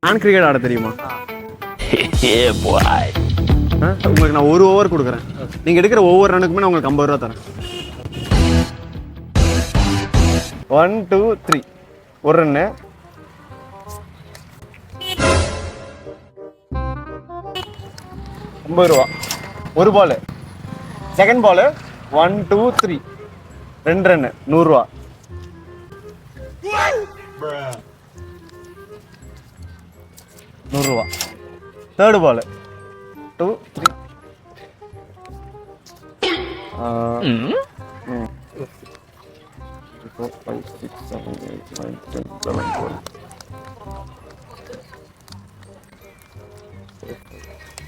நான் கிரிக்கெட் ஆட தெரியுமா? உங்களுக்கு நான் ஒரு ஓவர் கொடுக்குறேன். நீங்க எடுக்கிற ஒவ்வொரு ரன்னுக்குமே நான் உங்களுக்கு 50 ரூபா தரேன். 1 2 3 ஒரு ரன்னு. ரூபா ஒரு பால். செகண்ட் பால் 1 2 3 2 ரன்னு 100 ரூபா. ரூபா. தேர்ட் பால் 2 3 4 5 6 7 8 9 10 11 12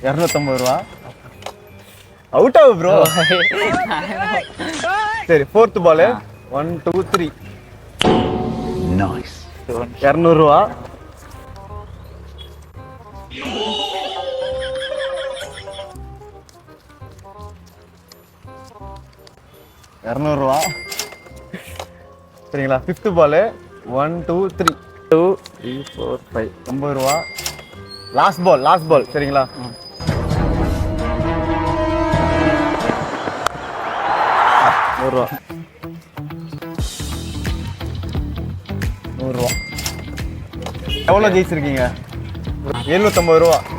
250 ரூபா. அவுட் ஆகு ப்ரோ. சரி ஃபோர்த் பால் 1 2 3 நைஸ். 200 ரூபா. ரூபா. சரிங்களா? ஃபிஃப்த் பால் 1 2 3 2 3 4 5 50 ரூபா. லாஸ்ட் பால் சரிங்களா? ரூபா. 100 ரூபா. எவ்வளோ ஜெயிச்சிருக்கீங்க? 750 ரூபா.